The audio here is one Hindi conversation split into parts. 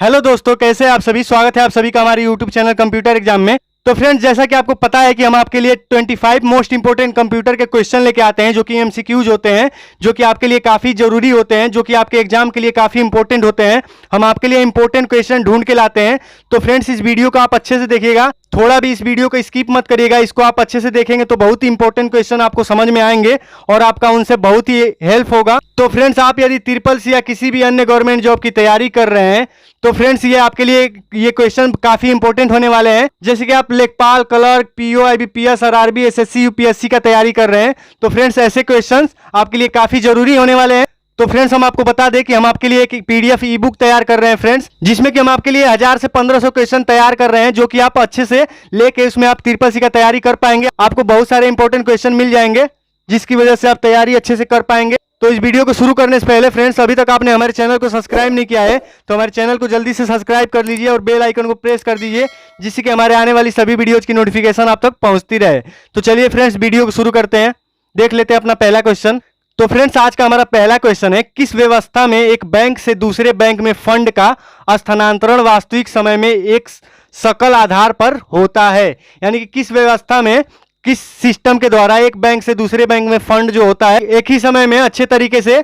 हेलो दोस्तों, कैसे हैं आप सभी। स्वागत है आप सभी का हमारे यूट्यूब चैनल कंप्यूटर एग्जाम में। तो फ्रेंड्स, जैसा कि आपको पता है कि हम आपके लिए 25 मोस्ट इंपोर्टेंट कंप्यूटर के क्वेश्चन लेके आते हैं, जो कि एमसीक्यूज होते हैं, जो कि आपके लिए काफी जरूरी होते हैं, जो कि आपके एग्जाम के लिए काफी इंपॉर्टेंट होते हैं। हम आपके लिए इंपॉर्टेंट क्वेश्चन ढूंढ के लाते हैं। तो फ्रेंड्स, इस वीडियो को आप अच्छे से देखिएगा, थोड़ा भी इस वीडियो को स्किप मत करिएगा। इसको आप अच्छे से देखेंगे तो बहुत ही इंपॉर्टेंट क्वेश्चन आपको समझ में आएंगे और आपका उनसे बहुत ही हेल्प होगा। तो फ्रेंड्स, आप यदि ट्रिपल सी या किसी भी अन्य गवर्नमेंट जॉब की तैयारी कर रहे हैं तो फ्रेंड्स, ये आपके लिए ये क्वेश्चन काफी इंपॉर्टेंट होने वाले हैं। जैसे कि आप लेखपाल, clerk, PO, IBPS, RRB, SSC, UPSC का तैयारी कर रहे हैं तो फ्रेंड्स, ऐसे क्वेश्चंस आपके लिए काफी जरूरी होने वाले हैं। तो फ्रेंड्स, हम आपको बता दें कि हम आपके लिए एक पीडीएफ ई बुक तैयार कर रहे हैं फ्रेंड्स, जिसमें कि हम आपके लिए 1000 से 1500 क्वेश्चन तैयार कर रहे हैं, जो कि आप अच्छे से लेके उसमें आप ट्रिपल सी का तैयारी कर पाएंगे। आपको बहुत सारे इंपॉर्टेंट क्वेश्चन मिल जाएंगे, जिसकी वजह से आप तैयारी अच्छे से कर पाएंगे। तो इस वीडियो को शुरू करने से पहले फ्रेंड्स, अभी तक आपने हमारे चैनल को सब्सक्राइब नहीं किया है तो हमारे चैनल को जल्दी से सब्सक्राइब कर लीजिए और बेल आइकन को प्रेस कर दीजिए, जिससे कि हमारे आने वाली सभी वीडियोज की नोटिफिकेशन आप तक पहुंचती रहे। तो चलिए फ्रेंड्स, वीडियो को शुरू करते हैं। देख लेते हैं अपना पहला क्वेश्चन। तो फ्रेंड्स, आज का हमारा पहला क्वेश्चन है, किस व्यवस्था में एक बैंक से दूसरे बैंक में फंड का स्थानांतरण वास्तविक समय में एक सकल आधार पर होता है। यानी कि किस व्यवस्था में, किस सिस्टम के द्वारा एक बैंक से दूसरे बैंक में फंड जो होता है एक ही समय में अच्छे तरीके से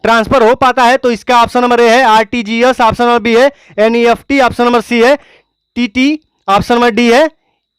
ट्रांसफर हो पाता है। तो इसका ऑप्शन नंबर ए है आरटीजीएस, ऑप्शन नंबर बी है एनईएफटी, ऑप्शन नंबर सी है टीटी, ऑप्शन नंबर डी है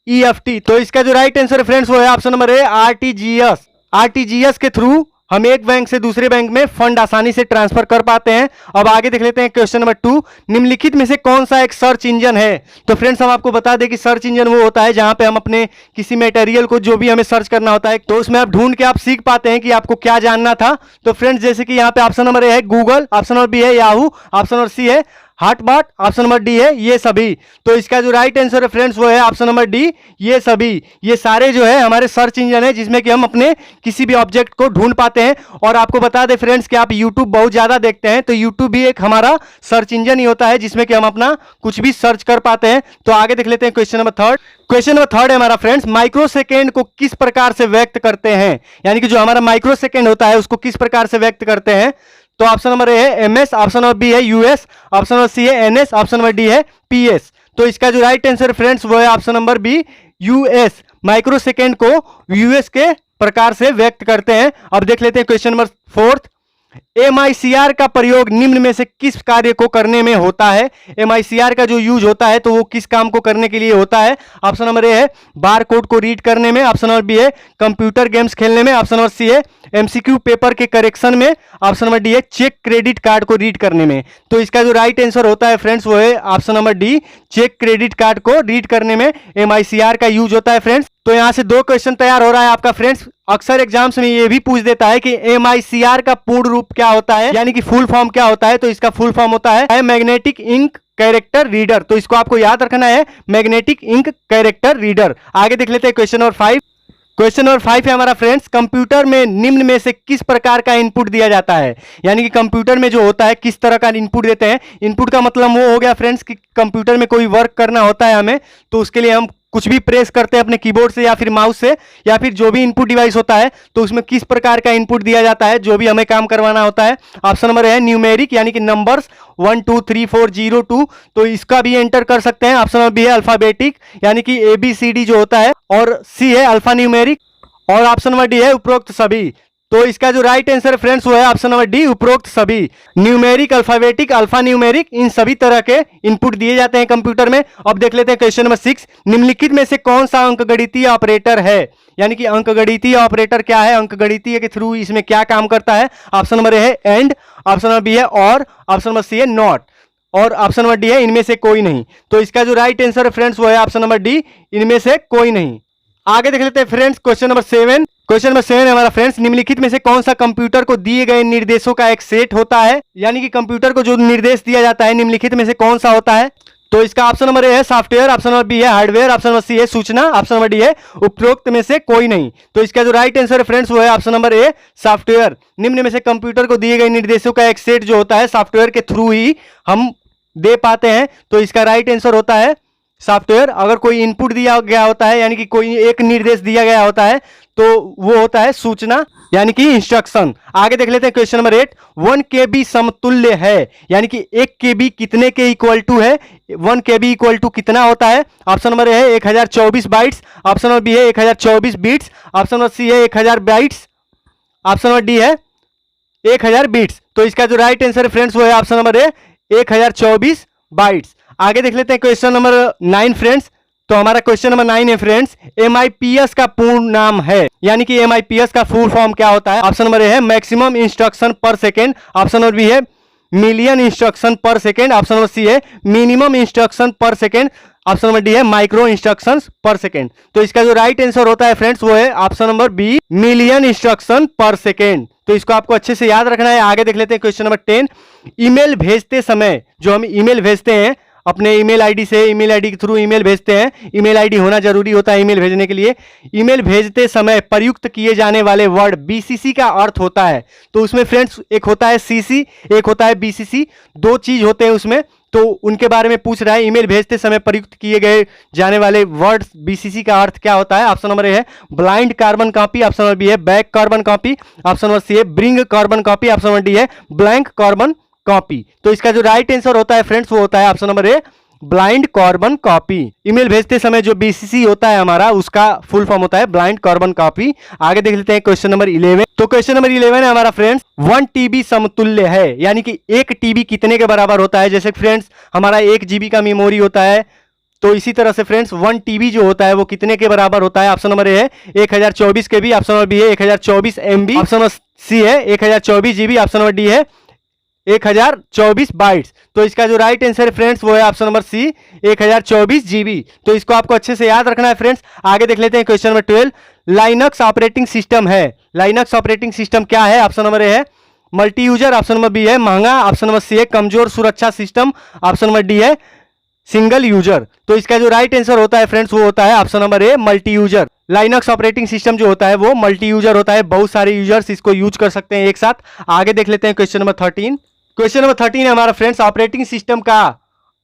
ईएफटी। तो इसका जो राइट आंसर है फ्रेंड्स, वो है ऑप्शन नंबर ए आरटीजीएस। आरटीजीएस के थ्रू हम एक बैंक से दूसरे बैंक में फंड आसानी से ट्रांसफर कर पाते हैं। अब आगे देख लेते हैं क्वेश्चन नंबर 2। निम्नलिखित में से कौन सा एक सर्च इंजन है। तो फ्रेंड्स, हम आपको बता दें कि सर्च इंजन वो होता है जहां पे हम अपने किसी मटेरियल को, जो भी हमें सर्च करना होता है, तो उसमें आप ढूंढ के आप सीख पाते हैं कि आपको क्या जानना था। तो फ्रेंड्स, जैसे कि यहाँ पे ऑप्शन नंबर ए है गूगल, ऑप्शन नंबर बी है याहू, ऑप्शन नंबर सी है हॉटबॉट, ऑप्शन नंबर डी है ये सभी। तो इसका जो राइट आंसर है फ्रेंड्स, वो है ऑप्शन नंबर डी ये सभी। ये सारे जो है हमारे सर्च इंजन है, जिसमें कि हम अपने किसी भी ऑब्जेक्ट को ढूंढ पाते हैं। और आपको बता दें फ्रेंड्स कि आप यूट्यूब बहुत ज्यादा देखते हैं, तो यूट्यूब भी एक हमारा सर्च इंजन ही होता है, जिसमें कि हम अपना कुछ भी सर्च कर पाते हैं। तो आगे देख लेते हैं क्वेश्चन नंबर 3। क्वेश्चन नंबर 3 है हमारा फ्रेंड्स, माइक्रो सेकेंड को किस प्रकार से व्यक्त करते हैं। यानी कि जो हमारा माइक्रो सेकेंड होता है उसको किस प्रकार से व्यक्त करते हैं। तो ऑप्शन नंबर ए है एमएस, ऑप्शन नंबर बी है यूएस, ऑप्शन नंबर सी है एनएस, ऑप्शन नंबर डी है पीएस। तो इसका जो राइट आंसर फ्रेंड्स, वो है option number B US. Microsecond को यूएस के प्रकार से व्यक्त करते हैं। अब देख लेते हैं क्वेश्चन नंबर 4। एमआईसीआर का प्रयोग निम्न में से किस कार्य को करने में होता है। एमआईसीआर का जो यूज होता है तो वो किस काम को करने के लिए होता है। ऑप्शन नंबर ए है बार कोड को रीड करने में, ऑप्शन नंबर बी है कंप्यूटर गेम्स खेलने में, ऑप्शन नंबर सी है एमसीक्यू पेपर के करेक्शन में, ऑप्शन नंबर डी है चेक क्रेडिट कार्ड को रीड करने में। तो इसका जो राइट आंसर होता है फ्रेंड्स, वो है option number D cheque credit card को रीड करने में एमआईसीआर का यूज होता है फ्रेंड्स। तो यहां से 2 क्वेश्चन तैयार हो रहा है आपका फ्रेंड्स। अक्सर एग्जाम्स में ये भी पूछ देता है कि एमआईसीआर का पूर्ण रूप क्या होता है, यानी कि फुल फॉर्म क्या होता है। तो इसका फुल फॉर्म होता है मैग्नेटिक इंक कैरेक्टर रीडर। तो इसको आपको याद रखना है, मैग्नेटिक इंक कैरेक्टर रीडर। आगे देख लेते हैं क्वेश्चन नंबर 5। क्वेश्चन नंबर 5 है हमारा फ्रेंड्स, कंप्यूटर में निम्न में से किस प्रकार का इनपुट दिया जाता है। यानी कि कंप्यूटर में जो होता है किस तरह का इनपुट देते हैं। इनपुट का मतलब वो हो गया फ्रेंड्स कि कंप्यूटर में कोई वर्क करना होता है हमें, तो उसके लिए हम कुछ भी प्रेस करते हैं अपने कीबोर्ड से या फिर माउस से, या फिर जो भी इनपुट डिवाइस होता है तो उसमें किस प्रकार का इनपुट दिया जाता है जो भी हमें काम करवाना होता है। ऑप्शन नंबर है न्यूमेरिक, यानी कि नंबर्स 1 2 3 4 0 2, तो इसका भी एंटर कर सकते हैं। ऑप्शन नंबर बी है अल्फाबेटिक, यानी कि ABCD जो होता है, और सी है अल्फा न्यूमेरिक, और ऑप्शन नंबर डी है उपरोक्त सभी। तो इसका जो राइट आंसर फ्रेंड्स, वो है ऑप्शन नंबर डी उपरोक्त सभी। न्यूमेरिक, अल्फाबेटिक, अल्फा न्यूमेरिक, इन सभी तरह के इनपुट दिए जाते हैं कंप्यूटर में। अब देख लेते हैं क्वेश्चन नंबर 6। निम्नलिखित में से कौन सा अंकगणितीय ऑपरेटर है। यानी कि अंकगणितीय ऑपरेटर क्या है, अंकगणितीय के थ्रू इसमें क्या काम करता है। ऑप्शन नंबर ए है एंड, ऑप्शन नंबर बी है और, ऑप्शन नंबर सी है नॉट, और ऑप्शन नंबर डी है इनमें से कोई नहीं। तो इसका जो राइट आंसर है फ्रेंड्स, वो है ऑप्शन नंबर डी इनमें से कोई नहीं। आगे देख लेते हैं friends question number 7। Question number 7 है हमारा फ्रेंड्स, निम्नलिखित में से कौन सा कंप्यूटर को दिए गए निर्देशों का एक सेट होता है। यानी कि कंप्यूटर को जो निर्देश दिया जाता है निम्नलिखित में से कौन सा होता है। तो इसका ऑप्शन नंबर ए है सॉफ्टवेयर, ऑप्शन नंबर बी है हार्डवेयर, ऑप्शन नंबर सी है सूचना, ऑप्शन नंबर डी है उपरोक्त में से कोई नहीं। तो इसका जो राइट आंसर है फ्रेंड्स, वो है ऑप्शन नंबर ए सॉफ्टवेयर। निम्न में से कंप्यूटर को दिए गए निर्देशों का एक सेट जो होता है सॉफ्टवेयर के थ्रू ही हम दे पाते हैं। तो इसका राइट आंसर होता है सॉफ्टवेयर। अगर कोई इनपुट दिया गया होता है यानी कि कोई एक निर्देश दिया गया होता है तो वो होता है सूचना यानी कि इंस्ट्रक्शन। आगे देख लेते हैं क्वेश्चन नंबर 8। 1 KB समतुल्य है यानी कि 1 KB कितने के इक्वल टू है? 1 KB इक्वल टू कितना होता है? ऑप्शन नंबर ए है 1024 बाइट्स, ऑप्शन नंबर बी है 1024 बिट्स, ऑप्शन नंबर सी है 1000 बाइट्स, ऑप्शन नंबर डी है 1000 बिट्स। तो इसका जो राइट आंसर है फ्रेंड्स वो है ऑप्शन नंबर ए 1024 बाइट्स। आगे देख लेते हैं क्वेश्चन नंबर 9 फ्रेंड्स। तो हमारा क्वेश्चन नंबर 9 है फ्रेंड्स, MIPS का पूर्ण नाम है यानी कि MIPS का फुल फॉर्म क्या होता है? ऑप्शन नंबर ए है मैक्सिमम इंस्ट्रक्शन पर सेकेंड, ऑप्शन नंबर बी है मिलियन इंस्ट्रक्शन पर सेकेंड, ऑप्शन नंबर सी है मिनिमम इंस्ट्रक्शन पर सेकेंड, ऑप्शन नंबर डी है माइक्रो इंस्ट्रक्शन पर सेकेंड। तो इसका जो राइट आंसर होता है फ्रेंड्स वो है option number B million instruction पर सेकेंड। तो इसको आपको अच्छे से याद रखना है। आगे देख लेते हैं क्वेश्चन नंबर 10। ईमेल भेजते समय जो हम ईमेल भेजते हैं अपने ईमेल आईडी से, ईमेल आईडी के थ्रू ईमेल भेजते हैं, ईमेल आईडी होना जरूरी होता है ईमेल भेजने के लिए। ईमेल भेजते समय प्रयुक्त किए जाने वाले वर्ड BCC का अर्थ होता है। तो उसमें फ्रेंड्स एक होता है CC, एक होता है BCC, दो चीज होते हैं उसमें। तो उनके बारे में पूछ रहा है। ईमेल भेजते समय प्रयुक्त किए गए जाने वाले वर्ड BCC का अर्थ क्या होता है? ऑप्शन नंबर ए है blind carbon copy, option number B है back carbon copy, option number C है bring carbon copy, option number D है ब्लैंक कार्बन कॉपी। तो इसका जो राइट आंसर होता है फ्रेंड्स वो होता है option number a blind carbon copy. Email भेजते समय जो BCC होता है हमारा उसका फुल फॉर्म होता है ब्लाइंड कार्बन कॉपी। आगे देख लेते हैं क्वेश्चन नंबर 11। तो क्वेश्चन नंबर 11 है हमारा फ्रेंड्स, 1 TB समतुल्य है यानी कि 1 TB कितने के बराबर होता है? जैसे फ्रेंड्स हमारा 1 GB का मेमोरी होता है तो इसी तरह से फ्रेंड्स 1 TB जो होता है वो कितने के बराबर होता है? ऑप्शन नंबर ए है 1024 KB, ऑप्शन नंबर बी है 1024 MB, ऑप्शन नंबर सी है 1024 GB, ऑप्शन नंबर डी है 1024 बाइट्स। तो इसका जो राइट आंसर है फ्रेंड्स वो है ऑप्शन नंबर सी 1024 GB। तो इसको आपको अच्छे से याद रखना है फ्रेंड्स। आगे देख लेते हैं question number 12। Linux operating system है, लाइनक्स ऑपरेटिंग सिस्टम क्या है? ऑप्शन नंबर ए है multi user, option number B है महंगा, ऑप्शन नंबर सी है कमजोर सुरक्षा सिस्टम, ऑप्शन नंबर डी है सिंगल यूजर। तो इसका जो राइट आंसर होता है फ्रेंड्स वो होता है option number a multi user. Linux operating system जो होता है वो मल्टी यूजर होता है, बहुत सारे यूजर्स इसको यूज कर सकते हैं एक साथ। आगे देख लेते हैं क्वेश्चन नंबर 13। क्वेश्चन नंबर 13 है हमारा फ्रेंड्स, ऑपरेटिंग सिस्टम का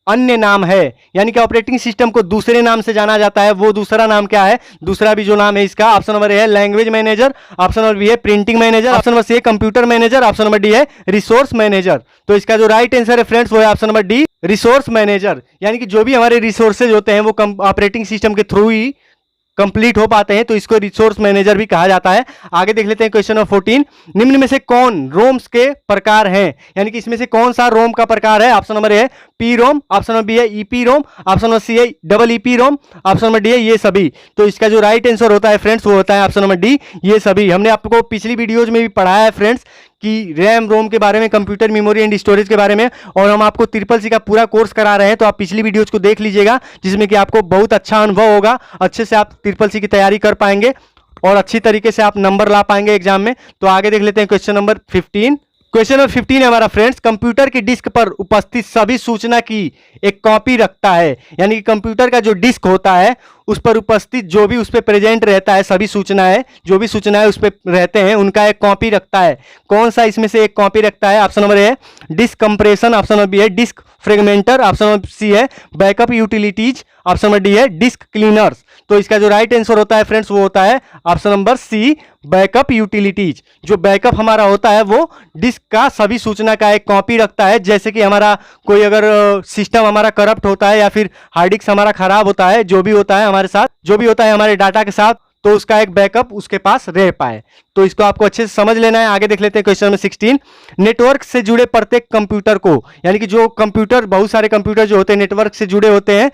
अन्य नाम है यानी कि ऑपरेटिंग सिस्टम को दूसरे नाम से जाना जाता है, वो दूसरा नाम क्या है? दूसरा भी जो नाम है इसका, ऑप्शन नंबर ए है language manager, option number B है printing manager, option number C है computer manager, option number D है रिसोर्स मैनेजर। तो इसका जो राइट आंसर है फ्रेंड्स वो है option number D resource manager. यानी कि जो भी हमारे रिसोर्सेज होते हैं वो ऑपरेटिंग सिस्टम के थ्रू ही कंप्लीट हो पाते हैं, तो इसको रिसोर्स मैनेजर भी कहा जाता है। आगे देख लेते हैं क्वेश्चन नंबर 14। निम्न में से कौन रोम्स के प्रकार हैं यानी कि इसमें से कौन सा रोम का प्रकार है? ऑप्शन नंबर ए है P ROM, option number B है EP ROM, option number C है double EP ROM, option number D है ये सभी। तो इसका जो राइट आंसर होता है फ्रेंड्स वो होता है ऑप्शन नंबर डी ये सभी। हमने आपको पिछली वीडियोज में भी पढ़ाया है फ्रेंड्स कि रैम रोम के बारे में, कंप्यूटर मेमोरी एंड स्टोरेज के बारे में, और हम आपको CCC का पूरा कोर्स करा रहे हैं। तो आप पिछली वीडियोज को देख लीजिएगा जिसमें कि आपको बहुत अच्छा अनुभव होगा, अच्छे से आप CCC की तैयारी कर पाएंगे और अच्छी तरीके से आप नंबर ला पाएंगे एग्जाम में। तो आगे देख लेते हैं क्वेश्चन नंबर 15। क्वेश्चन नंबर 15 है हमारा फ्रेंड्स, कंप्यूटर की डिस्क पर उपस्थित सभी सूचना की एक कॉपी रखता है यानी कि कंप्यूटर का जो डिस्क होता है उस पर उपस्थित जो भी उस पर प्रेजेंट रहता है, सभी सूचनाएं जो भी सूचनाएं उस पर रहते हैं उनका एक कॉपी रखता है। कौन सा इसमें से एक कॉपी रखता है? ऑप्शन नंबर ए है disk compression, option number B है disk fragmenter, option number C है backup utilities, option number D है डिस्क क्लीनर्स। तो इसका जो राइट आंसर होता है फ्रेंड्स वो होता है option number C backup utilities. जो बैकअप हमारा होता है वो डिस्क का सभी सूचना का एक कॉपी रखता है। जैसे कि हमारा कोई अगर सिस्टम हमारा करप्ट होता है या फिर हार्ड डिस्क हमारा खराब होता है, जो भी होता है हमारे साथ, जो भी होता है हमारे डाटा के साथ, तो उसका एक बैकअप उसके पास रह पाए। तो इसको आपको अच्छे से समझ लेना है। आगे देख लेते हैं क्वेश्चन नंबर 16। नेटवर्क से जुड़े प्रत्येक कंप्यूटर को यानी कि जो कंप्यूटर, बहुत सारे कंप्यूटर जो होते हैं नेटवर्क से जुड़े होते हैं,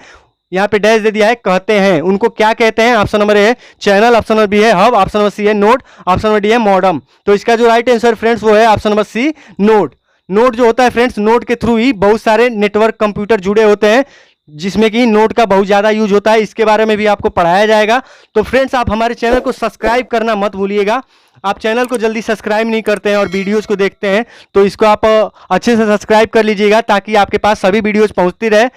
यहाँ पे डैश दे दिया है, कहते हैं उनको क्या कहते हैं? ऑप्शन नंबर ए है चैनल, ऑप्शन नंबर बी है हब, ऑप्शन नंबर सी है नोड, ऑप्शन नंबर डी है मॉडम। तो इसका जो राइट आंसर फ्रेंड्स वो है option number C node. Node जो होता है फ्रेंड्स, नोड के थ्रू ही बहुत सारे नेटवर्क कंप्यूटर जुड़े होते हैं जिसमें कि नोड का बहुत ज्यादा यूज होता है। इसके बारे में भी आपको पढ़ाया जाएगा। तो फ्रेंड्स आप हमारे चैनल को सब्सक्राइब करना मत भूलिएगा। आप चैनल को जल्दी सब्सक्राइब नहीं करते हैं और वीडियोज को देखते हैं, तो इसको आप अच्छे से सब्सक्राइब कर लीजिएगा ताकि आपके पास सभी वीडियोज पहुंचती रहे।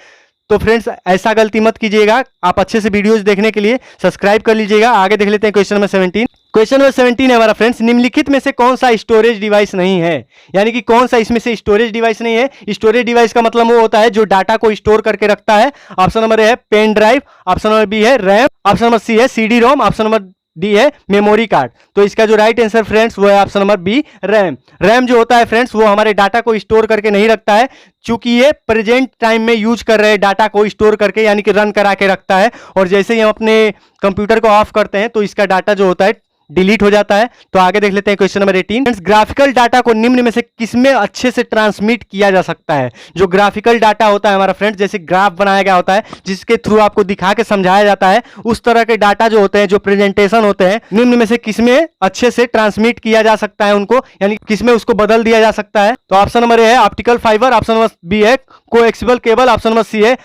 तो फ्रेंड्स ऐसा गलती मत कीजिएगा, आप अच्छे से वीडियोज देखने के लिए सब्सक्राइब कर लीजिएगा। आगे देख लेते हैं क्वेश्चन नंबर 17। क्वेश्चन नंबर 17 है हमारा फ्रेंड्स, निम्नलिखित में से कौन सा स्टोरेज डिवाइस नहीं है, यानी कि कौन सा इसमें से स्टोरेज डिवाइस नहीं है। स्टोरेज डिवाइस का मतलब वो होता है जो डाटा को स्टोर करके रखता है। ऑप्शन नंबर ए है pen drive, option number B है रैम, ऑप्शन नंबर सी है CD ROM, option number D है मेमोरी कार्ड। तो इसका जो राइट आंसर फ्रेंड्स वो है option number B RAM. RAM जो होता है फ्रेंड्स वो हमारे डाटा को स्टोर करके नहीं रखता है, चूंकि ये प्रेजेंट टाइम में यूज कर रहे डाटा को स्टोर करके यानी कि रन करा के रखता है, और जैसे ही हम अपने कंप्यूटर को ऑफ करते हैं तो इसका डाटा जो होता है डिलीट हो जाता है। तो आगे देख लेते हैं क्वेश्चन नंबर 18। ग्राफिकल डाटा को निम्न में से किसमें अच्छे से ट्रांसमिट किया जा सकता है। जो ग्राफिकल डाटा होता है हमारा फ्रेंड्स, जैसे ग्राफ बनाया गया होता है जिसके थ्रू आपको दिखा के समझाया जाता है, उस तरह के डाटा जो होते हैं, जो प्रेजेंटेशन होते हैं, निम्न में से किसमें अच्छे से ट्रांसमिट किया जा सकता है उनको, यानी किसमें उसको बदल दिया जा सकता है। तो ऑप्शन नंबर ए है optical fibre, option number B है coaxial cable, option number C है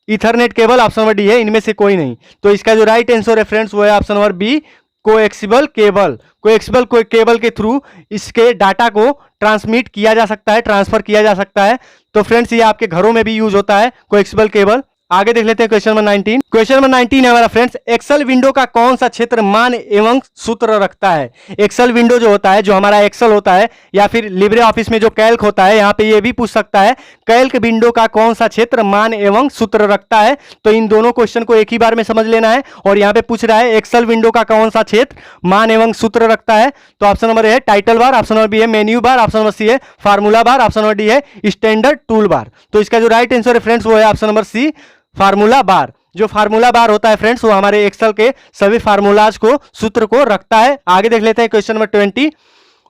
ethernet cable, option number D है इनमें से कोई नहीं। तो इसका जो राइट आंसर है फ्रेंड्स वो है option number B coaxial cable. Coaxial cable के थ्रू इसके डाटा को ट्रांसमिट किया जा सकता है, ट्रांसफर किया जा सकता है। तो फ्रेंड्स ये आपके घरों में भी यूज होता है कोएक्सियल केबल। आगे देख लेते हैं क्वेश्चन नंबर 19। क्वेश्चन नंबर 19 है हमारा फ्रेंड्स, एक्सेल विंडो का कौन सा क्षेत्र मान एवं सूत्र रखता है। एक्सेल विंडो जो होता है, जो हमारा एक्सेल होता है या फिर लिब्रे ऑफिस में जो कैल्क होता है, यहाँ पे ये भी पूछ सकता है कैल्क विंडो का कौन सा क्षेत्र मान एवं सूत्र रखता है। तो इन दोनों क्वेश्चन को एक ही बार में समझ लेना है, और यहाँ पे पूछ रहा है एक्सेल विंडो का कौन सा क्षेत्र मान एवं सूत्र रखता है। तो ऑप्शन नंबर है title bar, option number B है menu bar, option number C है formula bar, option number D है स्टैंडर्ड टूल बार। तो इसका जो राइट आंसर है फ्रेंड्स वो है option number C formula bar. जो फार्मूला बार होता है फ्रेंड्स वो हमारे एक्सेल के सभी फार्मूलाज को, सूत्र को रखता है। आगे देख लेते हैं क्वेश्चन नंबर 20।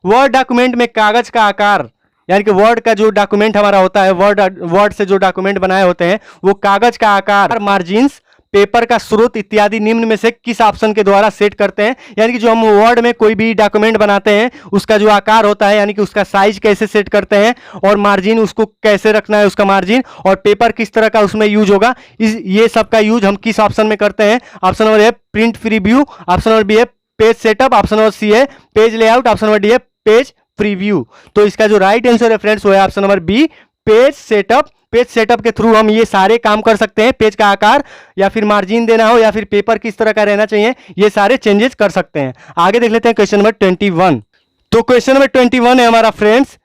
वर्ड डॉक्यूमेंट में कागज का आकार, यानी कि वर्ड का जो डॉक्यूमेंट हमारा होता है, वर्ड से जो डॉक्यूमेंट बनाए होते हैं, वो कागज का आकार, मार्जिन्स, पेपर का स्रोत इत्यादि निम्न में से किस ऑप्शन के द्वारा सेट करते हैं। यानी कि जो हम वर्ड में कोई भी डॉक्यूमेंट बनाते हैं उसका जो आकार होता है, यानी कि उसका साइज कैसे सेट करते हैं, और मार्जिन उसको कैसे रखना है उसका मार्जिन, और पेपर किस तरह का उसमें यूज होगा, ये सब का यूज हम किस ऑप्शन में करते हैं। Option number A print preview, option number B है page setup, option number C है page layout, option number D है पेज प्रीव्यू। तो इसका जो राइट आंसर है फ्रेंड्स वो है option number B page setup. Page setup के थ्रू हम ये सारे काम कर सकते हैं, पेज का आकार या फिर मार्जिन देना हो या फिर पेपर किस तरह का रहना चाहिए, ये सारे चेंजेस कर सकते हैं। आगे देख लेते हैं क्वेश्चन नंबर 21। तो क्वेश्चन नंबर 21 है हमारा फ्रेंड्स,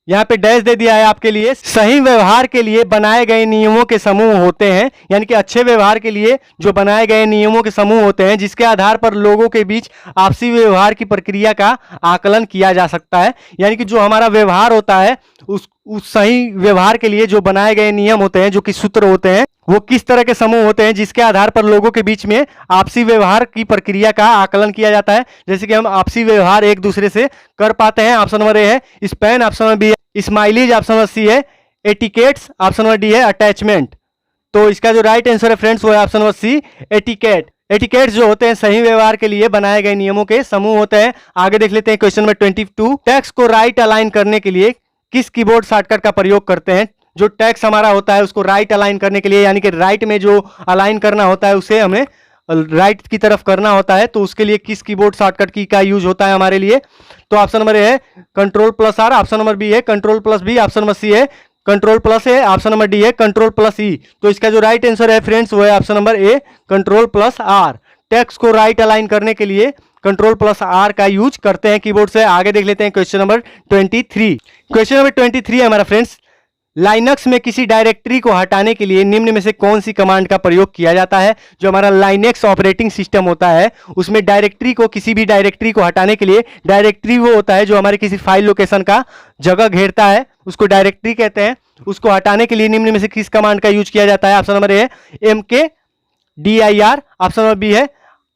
यहाँ पे डैश दे दिया है आपके लिए, सही व्यवहार के लिए बनाए गए नियमों के समूह होते हैं, यानी कि अच्छे व्यवहार के लिए जो बनाए गए नियमों के समूह होते हैं जिसके आधार पर लोगों के बीच आपसी व्यवहार की प्रक्रिया का आकलन किया जा सकता है। यानी कि जो हमारा व्यवहार होता है उस सही व्यवहार के लिए जो बनाए गए नियम होते हैं, जो कि सूत्र होते हैं, वो किस तरह के समूह होते हैं जिसके आधार पर लोगों के बीच में आपसी व्यवहार की प्रक्रिया का आकलन किया जाता है। जैसे कि हम आपसी व्यवहार एक दूसरे से कर पाते हैं। ऑप्शन नंबर ए है स्पैन, ऑप्शन नंबर बी है स्माइलीज, ऑप्शन नंबर सी है एटिकेट्स, ऑप्शन नंबर डी है अटैचमेंट। तो इसका जो राइट आंसर है फ्रेंड्स वो है option number C etiquette. Etiquettes जो होते हैं सही व्यवहार के लिए बनाए गए नियमों के समूह होते हैं। आगे देख लेते हैं क्वेश्चन नंबर 22। टेक्स्ट को राइट अलाइन करने के लिए किस कीबोर्ड शॉर्टकट का प्रयोग करते हैं। जो टेक्स्ट हमारा होता है उसको राइट अलाइन करने के लिए, यानी कि राइट में जो अलाइन करना होता है उसे हमें राइट की तरफ करना होता है, तो उसके लिए किस कीबोर्ड शॉर्टकट की का यूज होता है हमारे लिए। तो ऑप्शन नंबर ए है control plus R, option number B है control plus B, option number C है control plus A, option number D है कंट्रोल प्लस ई। तो इसका जो राइट आंसर है फ्रेंड्स वो है option number A control plus R. Text को राइट अलाइन करने के लिए कंट्रोल प्लस आर का यूज करते हैं कीबोर्ड से। आगे देख लेते हैं क्वेश्चन नंबर 23। क्वेश्चन नंबर 23 है हमारा फ्रेंड्स, लाइनक्स में किसी डायरेक्टरी को हटाने के लिए निम्न में से कौन सी कमांड का प्रयोग किया जाता है। जो हमारा लाइनक्स ऑपरेटिंग सिस्टम होता है उसमें डायरेक्टरी को, किसी भी डायरेक्टरी को हटाने के लिए, डायरेक्टरी वो होता है जो हमारे किसी फाइल लोकेशन का जगह घेरता है, उसको डायरेक्टरी कहते हैं। उसको हटाने के लिए निम्न में से किस कमांड का यूज किया जाता है। ऑप्शन नंबर ए है mkdir, ऑप्शन नंबर बी है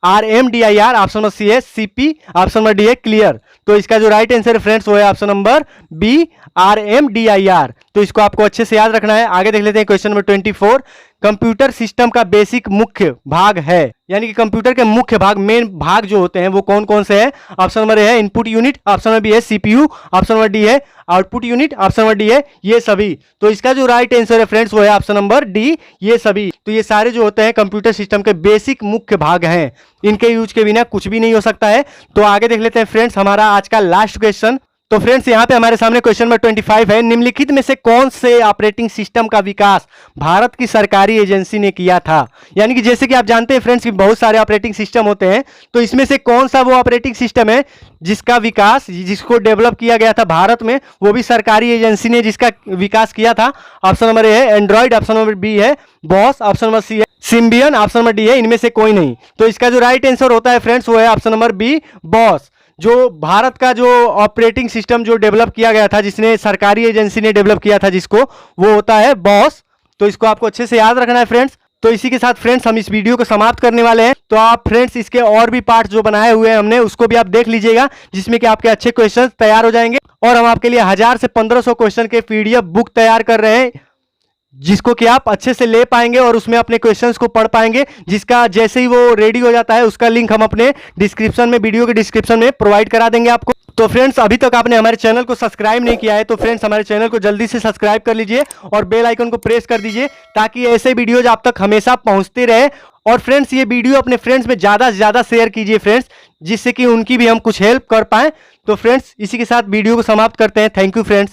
RMDIR, ऑप्शन नंबर सी है CP, ऑप्शन नंबर डी है क्लियर। तो इसका जो राइट आंसर है फ्रेंड्स वो है ऑप्शन नंबर बी RMDIR। तो इसको आपको अच्छे से याद रखना है। आगे देख लेते हैं क्वेश्चन नंबर 24। कंप्यूटर सिस्टम का बेसिक मुख्य भाग है, यानी कि कंप्यूटर के मुख्य भाग, मेन भाग जो होते हैं वो कौन कौन से हैं। ऑप्शन नंबर ए है input unit, option number B है CPU, ऑप्शन नंबर डी है output unit, option number D है ये सभी। तो इसका जो राइट आंसर है फ्रेंड्स वो है ऑप्शन नंबर डी ये सभी। तो ये सारे जो होते हैं कंप्यूटर सिस्टम के बेसिक मुख्य भाग हैं, इनके यूज के बिना कुछ भी नहीं हो सकता है। तो आगे देख लेते हैं फ्रेंड्स हमारा आज का लास्ट क्वेश्चन। तो फ्रेंड्स यहाँ पे हमारे सामने क्वेश्चन नंबर 25 है, निम्नलिखित में से कौन से ऑपरेटिंग सिस्टम का विकास भारत की सरकारी एजेंसी ने किया था। यानी कि जैसे कि आप जानते हैं फ्रेंड्स कि बहुत सारे ऑपरेटिंग सिस्टम होते हैं, तो इसमें से कौन सा वो ऑपरेटिंग सिस्टम है जिसका विकास, जिसको डेवलप किया गया था भारत में, वो भी सरकारी एजेंसी ने जिसका विकास किया था। ऑप्शन नंबर ए है एंड्रॉइड, ऑप्शन नंबर बी है बॉस, ऑप्शन नंबर सी है सिम्बियन, ऑप्शन नंबर डी है इनमें से कोई नहीं। तो इसका जो राइट आंसर होता है फ्रेंड्स वो है ऑप्शन नंबर बी बॉस। जो भारत का जो ऑपरेटिंग सिस्टम जो डेवलप किया गया था, जिसने सरकारी एजेंसी ने डेवलप किया था जिसको, वो होता है बॉस। तो इसको आपको अच्छे से याद रखना है फ्रेंड्स। तो इसी के साथ फ्रेंड्स हम इस वीडियो को समाप्त करने वाले हैं। तो आप फ्रेंड्स इसके और भी पार्ट जो बनाए हुए हैं हमने, उसको भी आप देख लीजिएगा, जिसमें कि आपके अच्छे क्वेश्चंस तैयार हो जाएंगे। और हम आपके लिए 1000 से 1500 क्वेश्चन के पीडीएफ बुक तैयार कर रहे हैं, जिसको कि आप अच्छे से ले पाएंगे और उसमें अपने क्वेश्चंस को पढ़ पाएंगे, जिसका जैसे ही वो रेडी हो जाता है उसका लिंक हम अपने डिस्क्रिप्शन में, वीडियो के डिस्क्रिप्शन में प्रोवाइड करा देंगे आपको। तो फ्रेंड्स अभी तक आपने हमारे चैनल को सब्सक्राइब नहीं किया है तो फ्रेंड्स हमारे चैनल को जल्दी से सब्सक्राइब कर लीजिए और बेल आइकन को प्रेस कर दीजिए, ताकि ऐसे वीडियोज आप तक हमेशा पहुंचते रहे। और फ्रेंड्स ये वीडियो अपने फ्रेंड्स में ज़्यादा से ज़्यादा शेयर कीजिए फ्रेंड्स, जिससे कि उनकी भी हम कुछ हेल्प कर पाएँ। तो फ्रेंड्स इसी के साथ वीडियो को समाप्त करते हैं। Thank you friends.